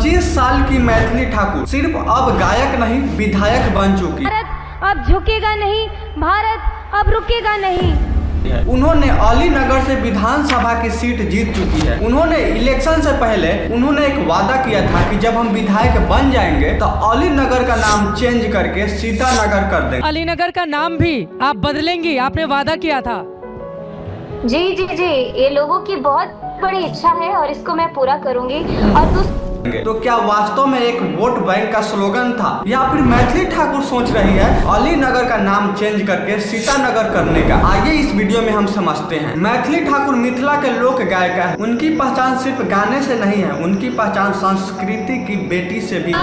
25 साल की मैथिली ठाकुर सिर्फ अब गायक नहीं विधायक बन चुकी। भारत अब झुकेगा नहीं, भारत अब रुकेगा नहीं। उन्होंने अलीनगर से विधानसभा की सीट जीत चुकी है। उन्होंने इलेक्शन से पहले एक वादा किया था कि जब हम विधायक बन जाएंगे तो अलीनगर का नाम चेंज करके सीतानगर कर देंगे। अलीनगर का नाम भी आप बदलेंगी, आपने वादा किया था। जी जी जी, ये लोगों की बहुत बड़ी इच्छा है और इसको मैं पूरा करूंगी। और तो क्या वास्तव में एक वोट बैंक का स्लोगन था या फिर मैथिली ठाकुर सोच रही है अलीनगर का नाम चेंज करके सीतानगर करने का? आगे इस वीडियो में हम समझते हैं। मैथिली ठाकुर मिथिला के लोक गायिका है। उनकी पहचान सिर्फ गाने से नहीं है, उनकी पहचान संस्कृति की बेटी से भी।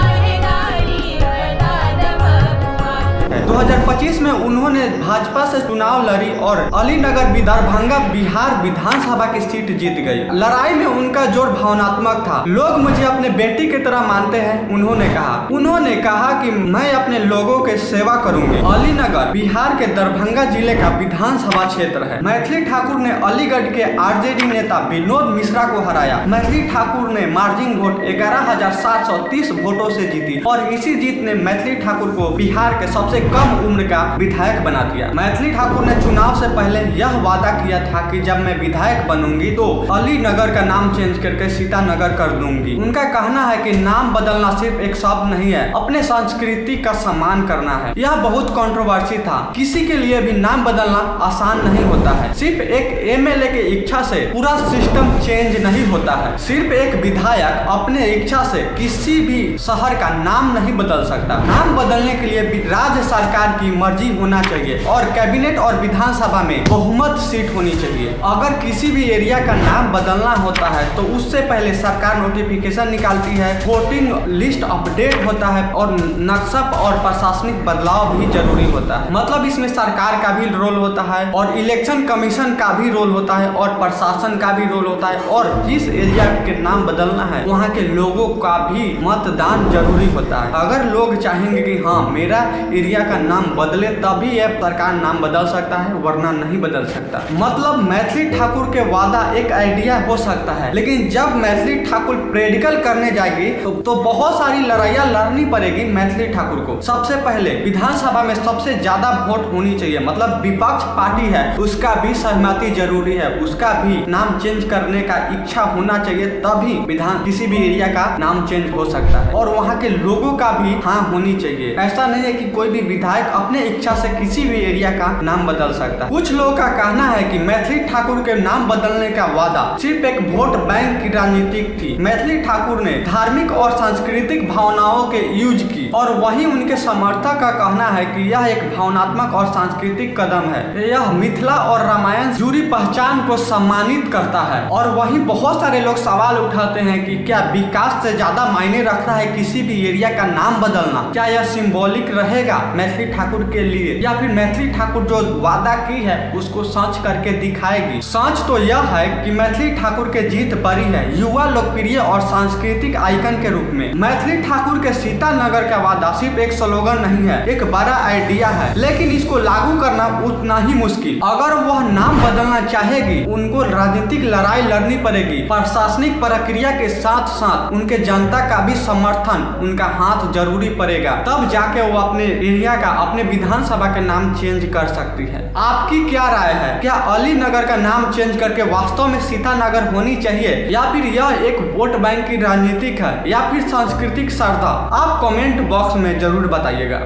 2025 में उन्होंने भाजपा से चुनाव लड़ी और अलीनगर दरभंगा बिहार विधानसभा की सीट जीत गई। लड़ाई में उनका जोर भावनात्मक था। लोग मुझे अपने बेटी की तरह मानते हैं, उन्होंने कहा कि मैं अपने लोगों के सेवा करूंगी। अलीनगर बिहार के दरभंगा जिले का विधानसभा क्षेत्र है। मैथिली ठाकुर ने अलीगढ़ के आरजेडी नेता विनोद मिश्रा को हराया। मैथिली ठाकुर ने मार्जिन वोट 11,730 वोटों से जीती और इसी जीत ने मैथिली ठाकुर को बिहार के सबसे कम उम्र का विधायक बना दिया। मैथिली ठाकुर ने चुनाव से पहले यह वादा किया था कि जब मैं विधायक बनूंगी तो अलीनगर का नाम चेंज करके सीतानगर कर दूंगी। उनका कहना है कि नाम बदलना सिर्फ एक शब्द नहीं है, अपने संस्कृति का सम्मान करना है। यह बहुत कंट्रोवर्सी था। किसी के लिए भी नाम बदलना आसान नहीं होता है। सिर्फ एक एमएलए की इच्छा से पूरा सिस्टम चेंज नहीं होता है। सिर्फ एक विधायक अपने इच्छा से किसी भी शहर का नाम नहीं बदल सकता। नाम बदलने के लिए राज्य सरकार की मर्जी होना चाहिए और कैबिनेट और विधानसभा में बहुमत सीट होनी चाहिए। अगर किसी भी एरिया का नाम बदलना होता है तो उससे पहले सरकार नोटिफिकेशन निकालती है, वोटिंग लिस्ट अपडेट होता है और नक्शा और प्रशासनिक बदलाव भी जरूरी होता है। मतलब इसमें सरकार का भी रोल होता है और इलेक्शन कमीशन का भी रोल होता है और प्रशासन का भी रोल होता है और जिस एरिया के नाम बदलना है वहाँ के लोगों का भी मतदान जरूरी होता है। अगर लोग चाहेंगे कि हाँ मेरा एरिया का नाम बदले तभी यह सरकार नाम बदल सकता है, वरना नहीं बदल सकता। मतलब मैथिली ठाकुर के वादा एक आइडिया हो सकता है, लेकिन जब मैथिली ठाकुर प्रैक्टिकल करने जाएगी तो बहुत सारी लड़ाइयाँ लड़नी पड़ेगी मैथिली ठाकुर को। सबसे पहले विधानसभा में सबसे ज्यादा वोट होनी चाहिए, मतलब विपक्ष पार्टी है उसका भी सहमति जरूरी है, उसका भी नाम चेंज करने का इच्छा होना चाहिए, तभी किसी भी एरिया का नाम चेंज हो सकता है और वहाँ के लोगों का भी हाँ होनी चाहिए। ऐसा नहीं है कि कोई भी विधायक अपने इच्छा से किसी भी एरिया का नाम बदल सकता है। कुछ लोगों का कहना है कि मैथिली ठाकुर के नाम बदलने का वादा सिर्फ एक वोट बैंक की राजनीति थी। मैथिली ठाकुर ने धार्मिक और सांस्कृतिक भावनाओं के यूज की और वहीं उनके समर्थक का कहना है कि यह एक भावनात्मक और सांस्कृतिक कदम है। यह मिथिला और रामायण जुड़ी पहचान को सम्मानित करता है। और वहीं बहुत सारे लोग सवाल उठाते हैं कि क्या विकास से ज्यादा मायने रखता है किसी भी एरिया का नाम बदलना? क्या यह सिंबॉलिक रहेगा मैथिली ठाकुर के लिए या फिर मैथिली ठाकुर जो वादा की है उसको सच करके दिखाएगी? सच तो यह है कि मैथिली ठाकुर के जीत बड़ी है युवा लोकप्रिय और सांस्कृतिक आइकन के रूप में। मैथिली ठाकुर के सीतानगर का वादा सिर्फ एक स्लोगन नहीं है, एक बड़ा आइडिया है, लेकिन इसको लागू करना उतना ही मुश्किल। अगर वह नाम बदलना चाहेगी उनको राजनीतिक लड़ाई लड़नी पड़ेगी। प्रशासनिक प्रक्रिया के साथ साथ उनके जनता का भी समर्थन उनका हाथ जरूरी पड़ेगा, तब जाके वो अपने एरिया का अपने विधानसभा के नाम चेंज कर सकती है। आपकी क्या राय है? क्या अलीनगर का नाम चेंज करके वास्तव में सीतानगर होनी चाहिए या फिर यह एक वोट बैंक की राजनीतिक है या फिर सांस्कृतिक श्रद्धा? आप कमेंट बॉक्स में जरूर बताइएगा।